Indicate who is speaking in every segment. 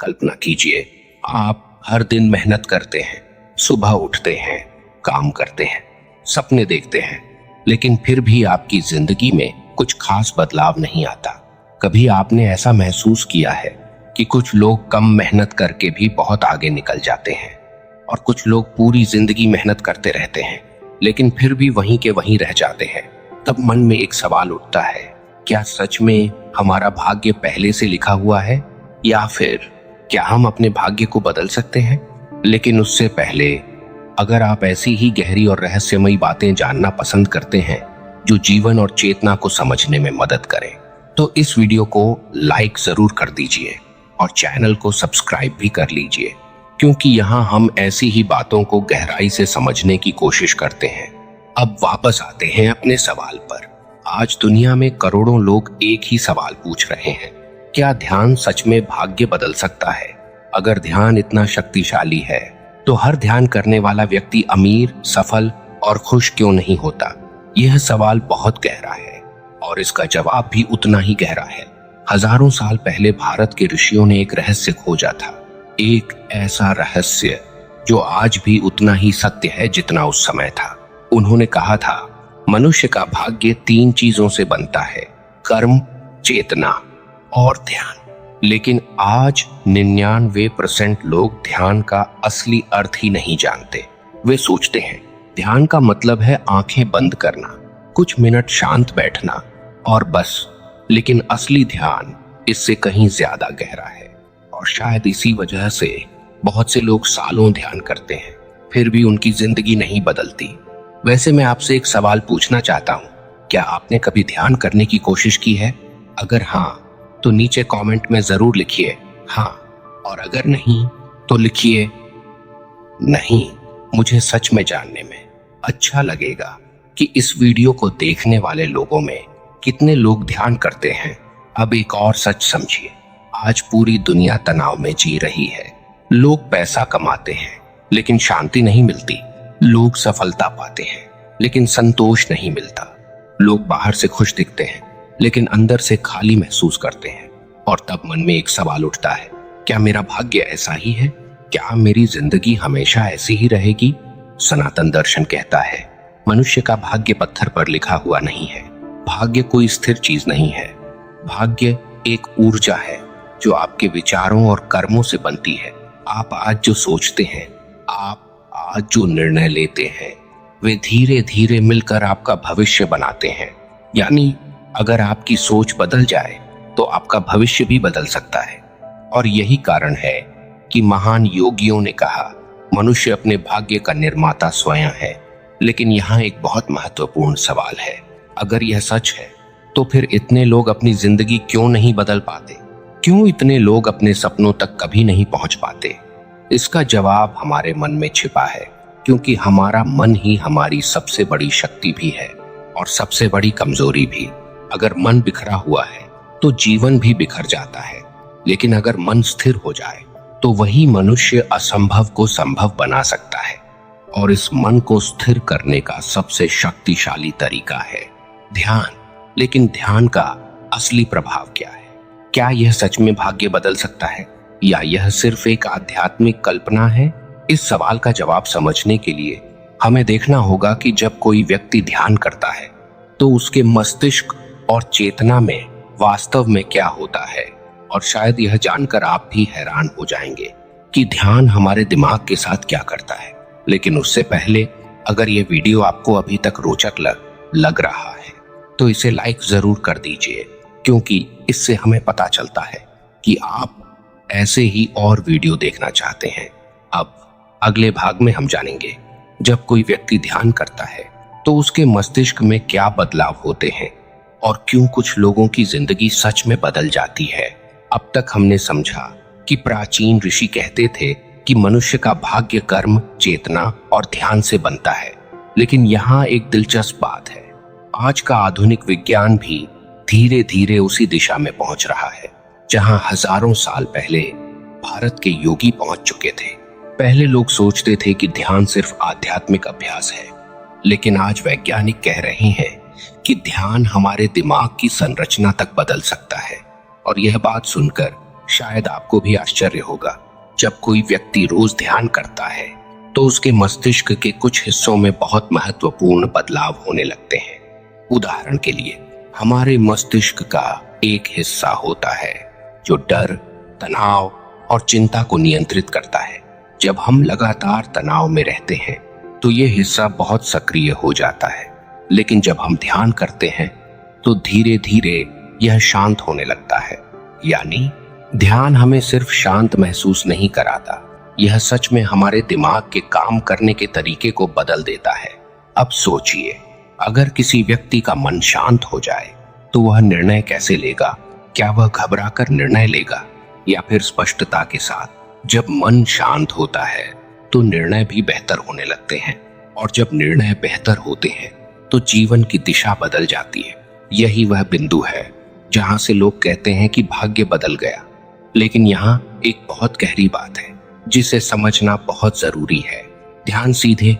Speaker 1: कल्पना कीजिए, आप हर दिन मेहनत करते हैं, सुबह उठते हैं, काम करते हैं, सपने देखते हैं, लेकिन फिर भी आपकी जिंदगी में कुछ खास बदलाव नहीं आता। कभी आपने ऐसा महसूस किया है कि कुछ लोग कम मेहनत करके भी बहुत आगे निकल जाते हैं और कुछ लोग पूरी जिंदगी मेहनत करते रहते हैं लेकिन फिर भी वहीं के वहीं रह जाते हैं? तब मन में एक सवाल उठता है, क्या सच में हमारा भाग्य पहले से लिखा हुआ है, या फिर क्या हम अपने भाग्य को बदल सकते हैं? लेकिन उससे पहले, अगर आप ऐसी ही गहरी और रहस्यमयी बातें जानना पसंद करते हैं जो जीवन और चेतना को समझने में मदद करें, तो इस वीडियो को लाइक जरूर कर दीजिए और चैनल को सब्सक्राइब भी कर लीजिए, क्योंकि यहाँ हम ऐसी ही बातों को गहराई से समझने की कोशिश करते हैं। अब वापस आते हैं अपने सवाल पर। आज दुनिया में करोड़ों लोग एक ही सवाल पूछ रहे हैं, क्या ध्यान सच में भाग्य बदल सकता है? अगर ध्यान इतना शक्तिशाली है तो हर ध्यान करने वाला व्यक्ति अमीर, सफल और खुश क्यों नहीं होता? यह सवाल बहुत गहरा है और इसका जवाब भी उतना ही गहरा है। हजारों साल पहले भारत के ऋषियों ने एक रहस्य खोजा था, एक ऐसा रहस्य जो आज भी उतना ही सत्य है जितना उस समय था। उन्होंने कहा था, मनुष्य का भाग्य 3 चीजों से बनता है, कर्म, चेतना और ध्यान। लेकिन आज 99% लोग ध्यान का असली अर्थ ही नहीं जानते। वे सोचते हैं ध्यान का मतलब है आंखें बंद करना, कुछ मिनट शांत बैठना और बस। लेकिन असली ध्यान इससे कहीं ज्यादा गहरा है और शायद इसी वजह से बहुत से लोग सालों ध्यान करते हैं फिर भी उनकी जिंदगी नहीं बदलती। वैसे मैं आपसे एक सवाल पूछना चाहता हूँ, क्या आपने कभी ध्यान करने की कोशिश की है? अगर हाँ तो नीचे कमेंट में जरूर लिखिए हाँ, और अगर नहीं तो लिखिए नहीं। मुझे सच में जानने में अच्छा लगेगा कि इस वीडियो को देखने वाले लोगों में कितने लोग ध्यान करते हैं। अब एक और सच समझिए, आज पूरी दुनिया तनाव में जी रही है। लोग पैसा कमाते हैं लेकिन शांति नहीं मिलती। लोग सफलता पाते हैं लेकिन संतोष नहीं मिलता। लोग बाहर से खुश दिखते हैं लेकिन अंदर से खाली महसूस करते हैं। और तब मन में एक सवाल उठता है, क्या मेरा भाग्य ऐसा ही है? क्या मेरी जिंदगी हमेशा ऐसी ही रहेगी? सनातन दर्शन कहता है, मनुष्य का भाग्य पत्थर पर लिखा हुआ नहीं है। भाग्य कोई स्थिर चीज नहीं है। भाग्य एक ऊर्जा है जो आपके विचारों और कर्मों से बनती है। आप आज जो सोचते हैं, आप आज जो निर्णय लेते हैं, वे धीरे धीरे मिलकर आपका भविष्य बनाते हैं। यानी अगर आपकी सोच बदल जाए तो आपका भविष्य भी बदल सकता है। और यही कारण है कि महान योगियों ने कहा, मनुष्य अपने भाग्य का निर्माता स्वयं है। लेकिन यहाँ एक बहुत महत्वपूर्ण सवाल है, अगर यह सच है तो फिर इतने लोग अपनी जिंदगी क्यों नहीं बदल पाते? क्यों इतने लोग अपने सपनों तक कभी नहीं पहुंच पाते? इसका जवाब हमारे मन में छिपा है, क्योंकि हमारा मन ही हमारी सबसे बड़ी शक्ति भी है और सबसे बड़ी कमजोरी भी। अगर मन बिखरा हुआ है तो जीवन भी बिखर जाता है, लेकिन अगर मन स्थिर हो जाए तो वही मनुष्य असंभव को संभव बना सकता है। और इस मन को स्थिर करने का सबसे शक्तिशाली तरीका है ध्यान। लेकिन ध्यान का असली प्रभाव क्या है? क्या यह सच में भाग्य बदल सकता है या यह सिर्फ एक आध्यात्मिक कल्पना है? इस सवाल का जवाब समझने के लिए हमें देखना होगा कि जब कोई व्यक्ति ध्यान करता है तो उसके मस्तिष्क और चेतना में वास्तव में क्या होता है। और शायद यह जानकर आप भी हैरान हो जाएंगे कि ध्यान हमारे दिमाग के साथ क्या करता है। लेकिन उससे पहले, अगर यह वीडियो आपको अभी तक रोचक लग रहा है तो इसे लाइक जरूर कर दीजिए, क्योंकि इससे हमें पता चलता है कि आप ऐसे ही और वीडियो देखना चाहते हैं। अब अगले भाग में हम जानेंगे, जब कोई व्यक्ति ध्यान करता है तो उसके मस्तिष्क में क्या बदलाव होते हैं और क्यों कुछ लोगों की जिंदगी सच में बदल जाती है। अब तक हमने समझा कि प्राचीन ऋषि कहते थे कि मनुष्य का भाग्य कर्म, चेतना और ध्यान से बनता है। लेकिन यहाँ एक दिलचस्प बात है, आज का आधुनिक विज्ञान भी धीरे धीरे उसी दिशा में पहुंच रहा है जहां हजारों साल पहले भारत के योगी पहुंच चुके थे। पहले लोग सोचते थे कि ध्यान सिर्फ आध्यात्मिक अभ्यास है, लेकिन आज वैज्ञानिक कह रहे हैं कि ध्यान हमारे दिमाग की संरचना तक बदल सकता है। और यह बात सुनकर शायद आपको भी आश्चर्य होगा, जब कोई व्यक्ति रोज ध्यान करता है तो उसके मस्तिष्क के कुछ हिस्सों में बहुत महत्वपूर्ण बदलाव होने लगते हैं। उदाहरण के लिए, हमारे मस्तिष्क का एक हिस्सा होता है जो डर, तनाव और चिंता को नियंत्रित करता है। जब हम लगातार तनाव में रहते हैं तो ये हिस्सा बहुत सक्रिय हो जाता है, लेकिन जब हम ध्यान करते हैं तो धीरे धीरे यह शांत होने लगता है। यानी ध्यान हमें सिर्फ शांत महसूस नहीं कराता, यह सच में हमारे दिमाग के काम करने के तरीके को बदल देता है। अब सोचिए, अगर किसी व्यक्ति का मन शांत हो जाए तो वह निर्णय कैसे लेगा? क्या वह घबराकर निर्णय लेगा या फिर स्पष्टता के साथ? जब मन शांत होता है तो निर्णय भी बेहतर होने लगते हैं, और जब निर्णय बेहतर होते हैं तो जीवन की दिशा बदल जाती है। यही वह बिंदु है जहां से लोग कहते हैं कि भाग्य बदल गया। लेकिन यहाँ एक बहुत गहरी बात है जिसे समझना बहुत जरूरी है। ध्यान सीधे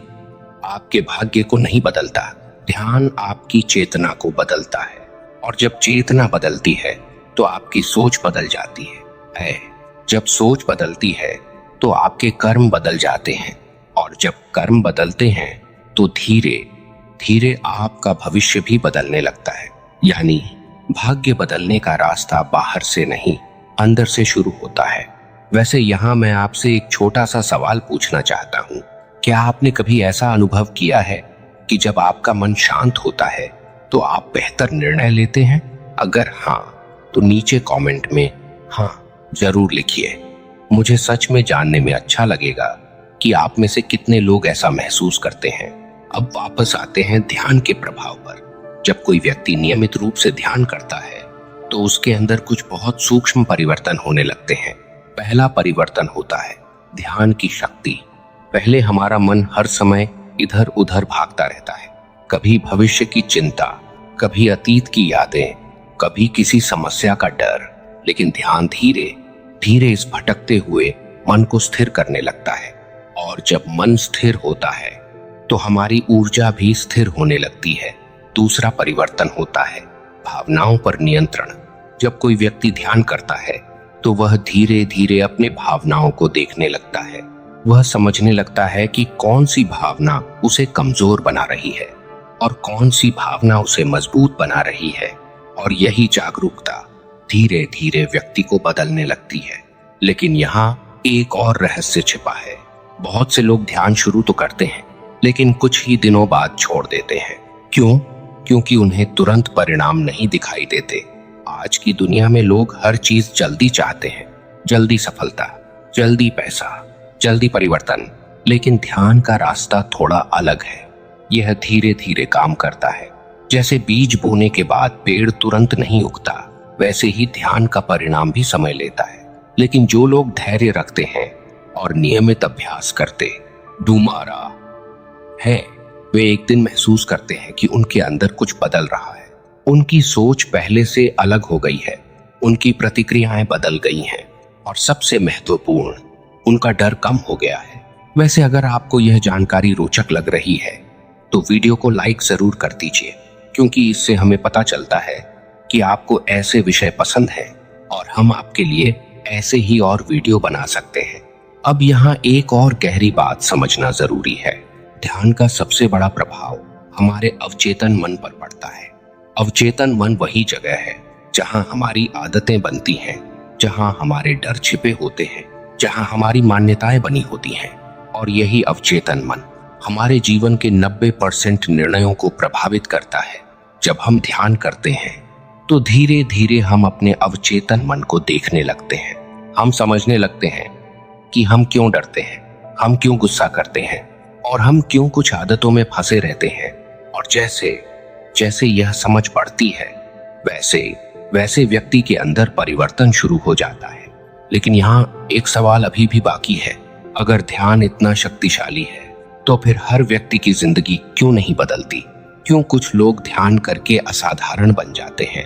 Speaker 1: आपके भाग्य को नहीं बदलता, ध्यान आपकी चेतना को बदलता है, और जब चेतना बदलती है तो आपकी सोच बदल जाती है। जब सोच बदलती है तो आपके कर्म बदल जाते हैं, और जब कर्म बदलते हैं तो धीरे धीरे आपका भविष्य भी बदलने लगता है। यानी भाग्य बदलने का रास्ता बाहर से नहीं, अंदर से शुरू होता है। वैसे यहाँ मैं आपसे एक छोटा सा सवाल पूछना चाहता हूँ। क्या आपने कभी ऐसा अनुभव किया है कि जब आपका मन शांत होता है तो आप बेहतर निर्णय लेते हैं? अगर हाँ, तो नीचे कमेंट में हाँ जरूर लिखिए। मुझे सच में जानने में अच्छा लगेगा कि आप में से कितने लोग ऐसा महसूस करते हैं। अब वापस आते हैं ध्यान के प्रभाव पर। जब कोई व्यक्ति नियमित रूप से ध्यान करता है तो उसके अंदर कुछ बहुत सूक्ष्म परिवर्तन होने लगते हैं। पहला परिवर्तन होता है ध्यान की शक्ति। पहले हमारा मन हर समय इधर उधर भागता रहता है, कभी भविष्य की चिंता, कभी अतीत की यादें, कभी किसी समस्या का डर। लेकिन ध्यान धीरे धीरे इस भटकते हुए मन को स्थिर करने लगता है, और जब मन स्थिर होता है तो हमारी ऊर्जा भी स्थिर होने लगती है। दूसरा परिवर्तन होता है भावनाओं पर नियंत्रण। जब कोई व्यक्ति ध्यान करता है तो वह धीरे धीरे अपने भावनाओं को देखने लगता है। वह समझने लगता है कि कौन सी भावना उसे कमजोर बना रही है और कौन सी भावना उसे मजबूत बना रही है, और यही जागरूकता धीरे धीरे व्यक्ति को बदलने लगती है। लेकिन यहाँ एक और रहस्य छिपा है। बहुत से लोग ध्यान शुरू तो करते हैं, लेकिन कुछ ही दिनों बाद छोड़ देते हैं। क्यों? क्योंकि उन्हें तुरंत परिणाम नहीं दिखाई देते। आज की दुनिया में लोग हर चीज जल्दी चाहते हैं, जल्दी सफलता, जल्दी पैसा, जल्दी परिवर्तन। लेकिन ध्यान का रास्ता थोड़ा अलग है। यह धीरे धीरे काम करता है। जैसे बीज बोने के बाद पेड़ तुरंत नहीं उगता, वैसे ही ध्यान का परिणाम भी समय लेता है। लेकिन जो लोग धैर्य रखते हैं और नियमित अभ्यास करते डूमारा है, वे एक दिन महसूस करते हैं कि उनके अंदर कुछ बदल रहा है। उनकी सोच पहले से अलग हो गई है, उनकी प्रतिक्रियाएं बदल गई हैं, और सबसे महत्वपूर्ण, उनका डर कम हो गया है। वैसे अगर आपको यह जानकारी रोचक लग रही है तो वीडियो को लाइक जरूर कर दीजिए, क्योंकि इससे हमें पता चलता है कि आपको ऐसे विषय पसंद हैं और हम आपके लिए ऐसे ही और वीडियो बना सकते हैं। अब यहाँ एक और गहरी बात समझना जरूरी है। ध्यान का सबसे बड़ा प्रभाव हमारे अवचेतन मन पर पड़ता है। अवचेतन मन वही जगह है जहाँ हमारी आदतें बनती हैं, जहाँ हमारे डर छिपे होते हैं, जहाँ हमारी मान्यताएं बनी होती हैं। और यही अवचेतन मन हमारे जीवन के 90% निर्णयों को प्रभावित करता है। जब हम ध्यान करते हैं तो धीरे धीरे हम अपने अवचेतन मन को देखने लगते हैं। हम समझने लगते हैं कि हम क्यों डरते हैं, हम क्यों गुस्सा करते हैं, और हम क्यों कुछ आदतों में फंसे रहते हैं। और जैसे जैसे यह समझ बढ़ती है, वैसे वैसे व्यक्ति के अंदर परिवर्तन शुरू हो जाता है। लेकिन यहाँ एक सवाल अभी भी बाकी है। अगर ध्यान इतना शक्तिशाली है तो फिर हर व्यक्ति की जिंदगी क्यों नहीं बदलती? क्यों कुछ लोग ध्यान करके असाधारण बन जाते हैं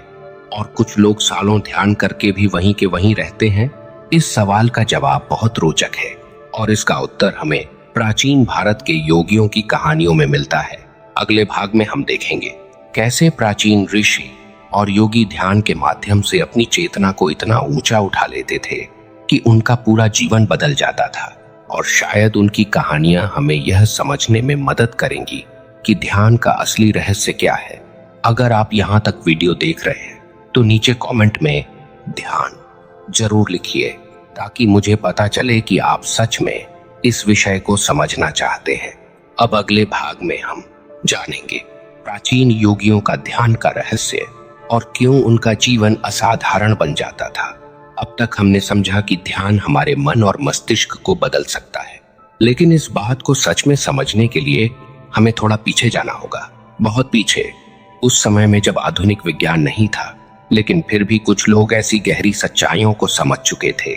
Speaker 1: और कुछ लोग सालों ध्यान करके भी वहीं के वहीं रहते हैं? इस सवाल का जवाब बहुत रोचक है, और इसका उत्तर हमें प्राचीन भारत के योगियों की कहानियों में मिलता है। अगले भाग में हम देखेंगे कैसे प्राचीन ऋषि और योगी ध्यान के माध्यम से अपनी चेतना को इतना ऊंचा उठा लेते थे कि उनका पूरा जीवन बदल जाता था। और शायद उनकी कहानियां हमें यह समझने में मदद करेंगी कि ध्यान का असली रहस्य क्या है। अगर आप यहां तक वीडियो देख रहे हैं तो नीचे कमेंट में ध्यान जरूर लिखिए, ताकि मुझे पता चले कि आप सच में इस विषय को समझना चाहते हैं। अब अगले भाग में हम जानेंगे प्राचीन योगियों का ध्यान का रहस्य और क्यों उनका जीवन असाधारण बन जाता था। अब तक हमने समझा कि ध्यान हमारे मन और मस्तिष्क को बदल सकता है, लेकिन इस बात को सच में समझने के लिए हमें थोड़ा पीछे जाना होगा, बहुत पीछे, उस समय में जब आधुनिक विज्ञान नहीं था। लेकिन फिर भी कुछ लोग ऐसी गहरी सच्चाइयों को समझ चुके थे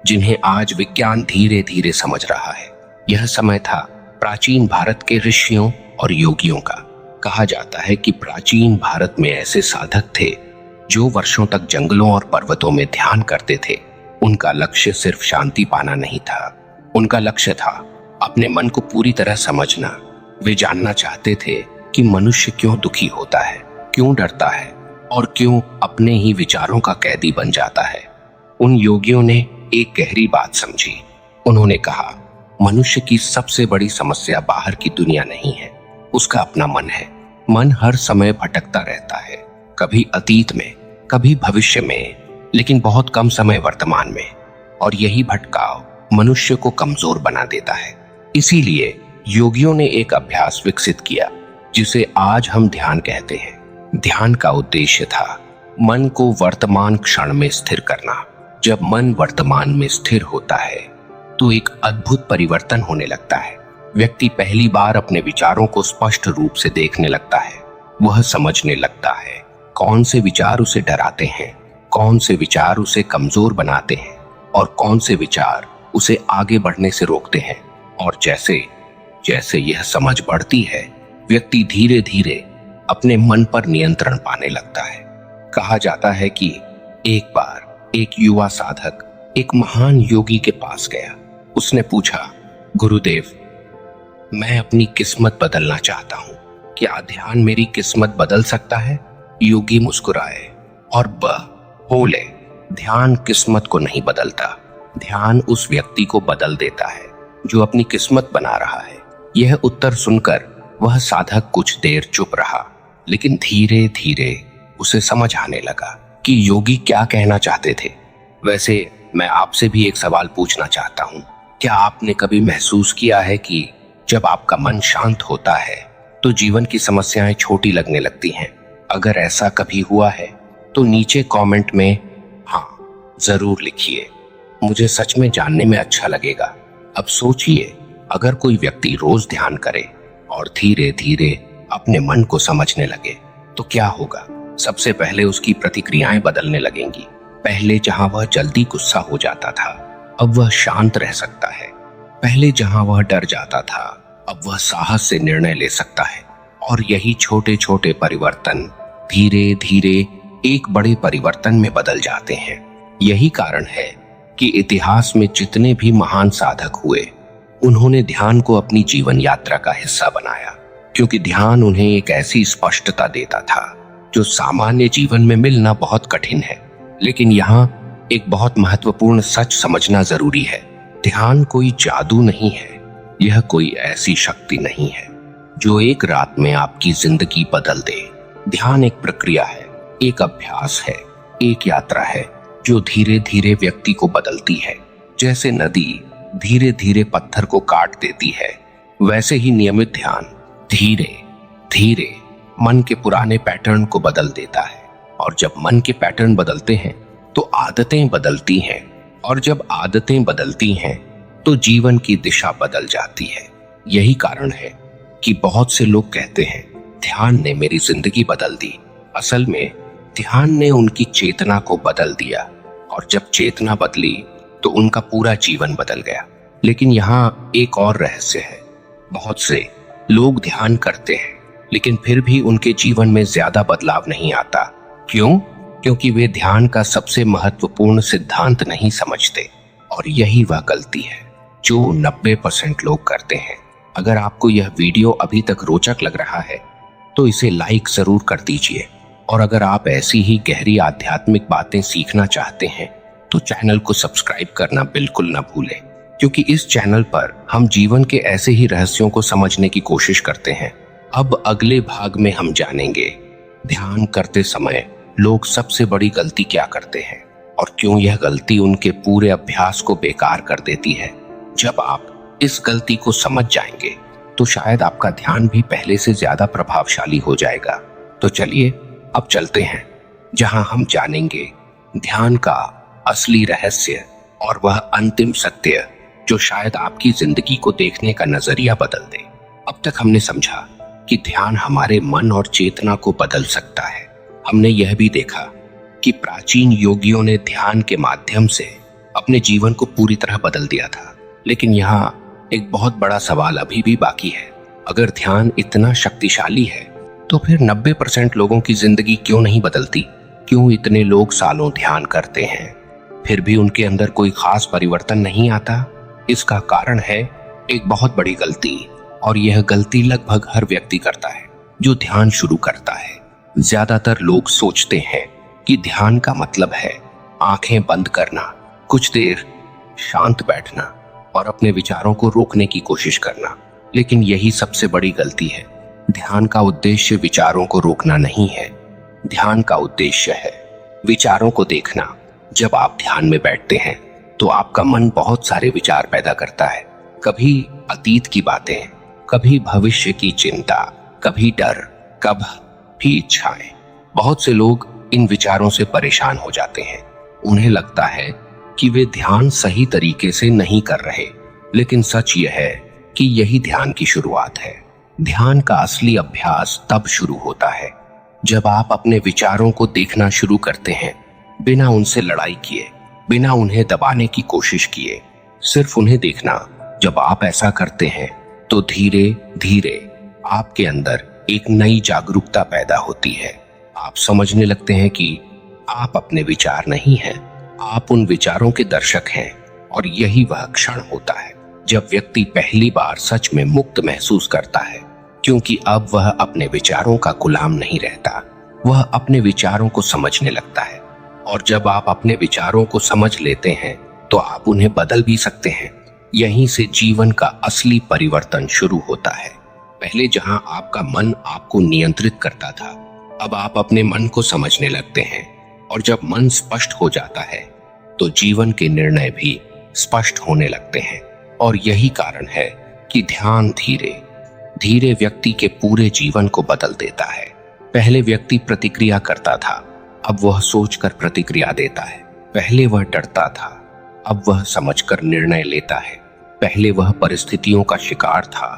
Speaker 1: जिन्हें आज विज्ञान धीरे धीरे समझ रहा है। यह समय था प्राचीन भारत के ऋषियों और योगियों का। कहा जाता है कि प्राचीन भारत में ऐसे साधक थे जो वर्षों तक जंगलों और पर्वतों में ध्यान करते थे। उनका लक्ष्य सिर्फ शांति पाना नहीं था, उनका लक्ष्य था अपने मन को पूरी तरह समझना। वे जानना चाहते थे कि मनुष्य क्यों दुखी होता है, क्यों डरता है और क्यों अपने ही विचारों का कैदी बन जाता है। उन योगियों ने एक गहरी बात समझी। उन्होंने कहा, मनुष्य की सबसे बड़ी समस्या बाहर की दुनिया नहीं है, उसका अपना मन है। मन हर समय भटकता रहता है, कभी अतीत में, कभी भविष्य में, लेकिन बहुत कम समय वर्तमान में। और यही भटकाव मनुष्य को कमजोर बना देता है। इसीलिए योगियों ने एक अभ्यास विकसित किया जिसे आज हम ध्यान कहते हैं। ध्यान का उद्देश्य था मन को वर्तमान क्षण में स्थिर करना। जब मन वर्तमान में स्थिर होता है तो एक अद्भुत परिवर्तन होने लगता है। व्यक्ति पहली बार अपने विचारों को स्पष्ट रूप से देखने लगता है। वह समझने लगता है कौन से विचार उसे डराते हैं, कौन से विचार उसे कमजोर बनाते हैं और कौन से विचार उसे आगे बढ़ने से रोकते हैं। और जैसे जैसे यह समझ बढ़ती है, व्यक्ति धीरे धीरे अपने मन पर नियंत्रण पाने लगता है। कहा जाता है कि एक बार एक युवा साधक एक महान योगी के पास गया। उसने पूछा, गुरुदेव, मैं अपनी किस्मत बदलना चाहता हूँ, क्या ध्यान मेरी किस्मत बदल सकता है? योगी मुस्कुराए और बोले, ध्यान किस्मत को नहीं बदलता, ध्यान उस व्यक्ति को बदल देता है जो अपनी किस्मत बना रहा है। यह उत्तर सुनकर वह साधक कुछ देर चुप रहा, लेकिन धीरे धीरे उसे समझ आने लगा कि योगी क्या कहना चाहते थे। वैसे मैं आपसे भी एक सवाल पूछना चाहता हूँ, क्या आपने कभी महसूस किया है कि जब आपका मन शांत होता है तो जीवन की समस्याएं छोटी लगने लगती हैं? अगर ऐसा कभी हुआ है तो नीचे कमेंट में हाँ जरूर लिखिए, मुझे सच में जानने में अच्छा लगेगा। अब सोचिए, अगर कोई व्यक्ति रोज ध्यान करे और धीरे धीरे अपने मन को समझने लगे तो क्या होगा? सबसे पहले उसकी प्रतिक्रियाएं बदलने लगेंगी। पहले जहां वह जल्दी गुस्सा हो जाता था, अब वह शांत रह सकता है। पहले जहां वह डर जाता था, अब वह साहस से निर्णय ले सकता है। और यही छोटे छोटे परिवर्तन धीरे धीरे एक बड़े परिवर्तन में बदल जाते हैं। यही कारण है कि इतिहास में जितने भी महान साधक हुए, उन्होंने ध्यान को अपनी जीवन यात्रा का हिस्सा बनाया, क्योंकि ध्यान उन्हें एक ऐसी स्पष्टता देता था जो सामान्य जीवन में मिलना बहुत कठिन है। लेकिन यहाँ एक बहुत महत्वपूर्ण सच समझना जरूरी है। ध्यान कोई जादू नहीं है, यह कोई ऐसी शक्ति नहीं है जो एक रात में आपकी जिंदगी बदल दे। ध्यान एक प्रक्रिया है, एक अभ्यास है, एक यात्रा है जो धीरे धीरे व्यक्ति को बदलती है। जैसे नदी धीरे धीरे पत्थर को काट देती है, वैसे ही नियमित ध्यान धीरे धीरे मन के पुराने पैटर्न को बदल देता है। और जब मन के पैटर्न बदलते हैं तो आदतें बदलती हैं, और जब आदतें बदलती हैं तो जीवन की दिशा बदल जाती है। यही कारण है कि बहुत से लोग कहते हैं ध्यान ने मेरी जिंदगी बदल दी। असल में ध्यान ने उनकी चेतना को बदल दिया, और जब चेतना बदली तो उनका पूरा जीवन बदल गया। लेकिन यहाँ एक और रहस्य है। बहुत से लोग ध्यान करते हैं लेकिन फिर भी उनके जीवन में ज्यादा बदलाव नहीं आता। क्यों? क्योंकि वे ध्यान का सबसे महत्वपूर्ण सिद्धांत नहीं समझते। और यही वह गलती है जो 90% लोग करते हैं। अगर आपको यह वीडियो अभी तक रोचक लग रहा है तो इसे लाइक जरूर कर दीजिए और अगर आप ऐसी ही गहरी आध्यात्मिक बातें सीखना चाहते हैं तो चैनल को सब्सक्राइब करना बिल्कुल ना भूलें, क्योंकि इस चैनल पर हम जीवन के ऐसे ही रहस्यों को समझने की कोशिश करते हैं। अब अगले भाग में हम जानेंगे ध्यान करते समय लोग सबसे बड़ी गलती क्या करते हैं और क्यों यह गलती उनके पूरे अभ्यास को बेकार कर देती है। जब आप इस गलती को समझ जाएंगे तो शायद आपका ध्यान भी पहले से ज्यादा प्रभावशाली हो जाएगा। तो चलिए अब चलते हैं जहां हम जानेंगे ध्यान का असली रहस्य और वह अंतिम सत्य जो शायद आपकी जिंदगी को देखने का नजरिया बदल दे। अब तक हमने समझा कि ध्यान हमारे मन और चेतना को बदल सकता है। हमने यह भी देखा कि प्राचीन योगियों ने ध्यान के माध्यम से अपने जीवन को पूरी तरह बदल दिया था। लेकिन यहाँ एक बहुत बड़ा सवाल अभी भी बाकी है। अगर ध्यान इतना शक्तिशाली है तो फिर 90% लोगों की जिंदगी क्यों नहीं बदलती? क्यों इतने लोग सालों ध्यान करते हैं फिर भी उनके अंदर कोई खास परिवर्तन नहीं आता? इसका कारण है एक बहुत बड़ी गलती, और यह गलती लगभग हर व्यक्ति करता है जो ध्यान शुरू करता है। ज्यादातर लोग सोचते हैं कि ध्यान का मतलब है आंखें बंद करना, कुछ देर शांत बैठना और अपने विचारों को रोकने की कोशिश करना। लेकिन यही सबसे बड़ी गलती है। ध्यान का उद्देश्य विचारों को रोकना नहीं है। ध्यान का उद्देश्य है विचारों को देखना। जब आप ध्यान में बैठते हैं तो आपका मन बहुत सारे विचार पैदा करता है। कभी अतीत की बातें, कभी भविष्य की चिंता, कभी डर, कभी इच्छाएं। बहुत से लोग इन विचारों से परेशान हो जाते हैं। उन्हें लगता है कि वे ध्यान सही तरीके से नहीं कर रहे, लेकिन सच यह है कि यही ध्यान की शुरुआत है। ध्यान का असली अभ्यास तब शुरू होता है जब आप अपने विचारों को देखना शुरू करते हैं, बिना उनसे लड़ाई किए, बिना उन्हें दबाने की कोशिश किए, सिर्फ उन्हें देखना। जब आप ऐसा करते हैं तो धीरे धीरे आपके अंदर एक नई जागरूकता पैदा होती है। आप समझने लगते हैं कि आप अपने विचार नहीं हैं, आप उन विचारों के दर्शक हैं। और यही वह क्षण होता है जब व्यक्ति पहली बार सच में मुक्त महसूस करता है, क्योंकि अब वह अपने विचारों का गुलाम नहीं रहता, वह अपने विचारों को समझने लगता है। और जब आप अपने विचारों को समझ लेते हैं तो आप उन्हें बदल भी सकते हैं। यहीं से जीवन का असली परिवर्तन शुरू होता है। पहले जहां आपका मन आपको नियंत्रित करता था, अब आप अपने मन को समझने लगते हैं। और जब मन स्पष्ट हो जाता है तो जीवन के निर्णय भी स्पष्ट होने लगते हैं। और यही कारण है कि ध्यान धीरे धीरे व्यक्ति के पूरे जीवन को बदल देता है। पहले व्यक्ति प्रतिक्रिया करता था, अब वह सोचकर प्रतिक्रिया देता है। पहले वह डरता था, अब वह समझकर निर्णय लेता है। पहले वह परिस्थितियों का शिकार था,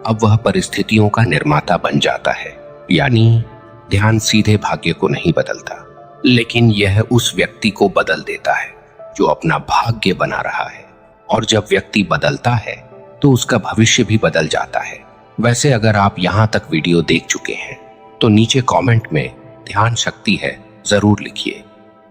Speaker 1: अब वह परिस्थितियों का निर्माता बन जाता है। यानी ध्यान सीधे भाग्य को नहीं बदलता, लेकिन यह उस व्यक्ति को बदल देता है जो अपना भाग्य बना रहा है। और जब व्यक्ति बदलता है तो उसका भविष्य भी बदल जाता है। वैसे अगर आप यहाँ तक वीडियो देख चुके हैं तो नीचे कमेंट में ध्यान शक्ति है जरूर लिखिए।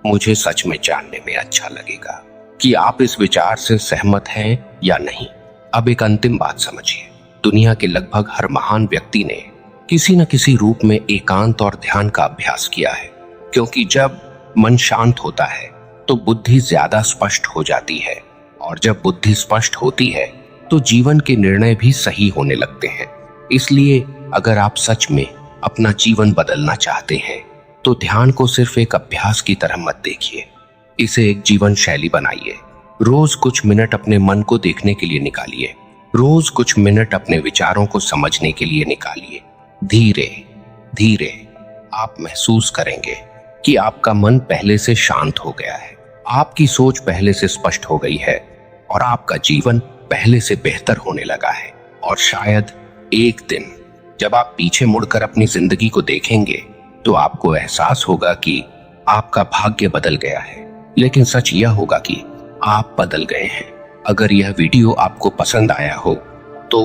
Speaker 1: मुझे सच में जानने में अच्छा लगेगा कि आप इस विचार से सहमत हैं या नहीं। अब एक अंतिम बात समझिए, दुनिया के लगभग हर महान व्यक्ति ने किसी न किसी रूप में एकांत और ध्यान का अभ्यास किया है, क्योंकि जब मन शांत होता है तो बुद्धि ज्यादा स्पष्ट हो जाती है, और जब बुद्धि स्पष्ट होती है तो जीवन के निर्णय भी सही होने लगते हैं। इसलिए अगर आप सच में अपना जीवन बदलना चाहते हैं तो ध्यान को सिर्फ एक अभ्यास की तरह मत देखिए, इसे एक जीवन शैली बनाइए। रोज कुछ मिनट अपने मन को देखने के लिए निकालिए, रोज कुछ मिनट अपने विचारों को समझने के लिए निकालिए। धीरे धीरे आप महसूस करेंगे कि आपका मन पहले से शांत हो गया है, आपकी सोच पहले से स्पष्ट हो गई है और आपका जीवन पहले से बेहतर होने लगा है। और शायद एक दिन जब आप पीछे मुड़कर अपनी जिंदगी को देखेंगे तो आपको एहसास होगा कि आपका भाग्य बदल गया है, लेकिन सच यह होगा कि आप बदल गए हैं। अगर यह वीडियो आपको पसंद आया हो तो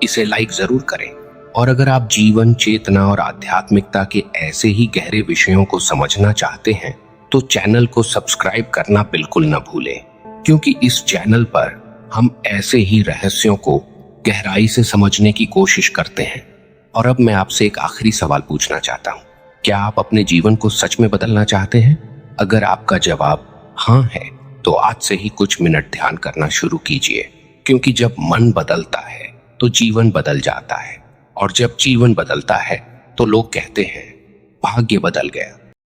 Speaker 1: इसे लाइक जरूर करें, और अगर आप जीवन, चेतना और आध्यात्मिकता के ऐसे ही गहरे विषयों को समझना चाहते हैं तो चैनल को सब्सक्राइब करना बिल्कुल न भूलें, क्योंकि इस चैनल पर हम ऐसे ही रहस्यों को गहराई से समझने की कोशिश करते हैं। और अब मैं आपसे एक आखिरी सवाल पूछना चाहता हूँ, क्या आप अपने जीवन को सच में बदलना चाहते हैं? अगर आपका जवाब हाँ है तो आज से ही कुछ मिनट ध्यान करना शुरू कीजिए, क्योंकि जब मन बदलता है तो जीवन बदल जाता है, और जब जीवन बदलता है तो लोग कहते हैं भाग्य बदल गया।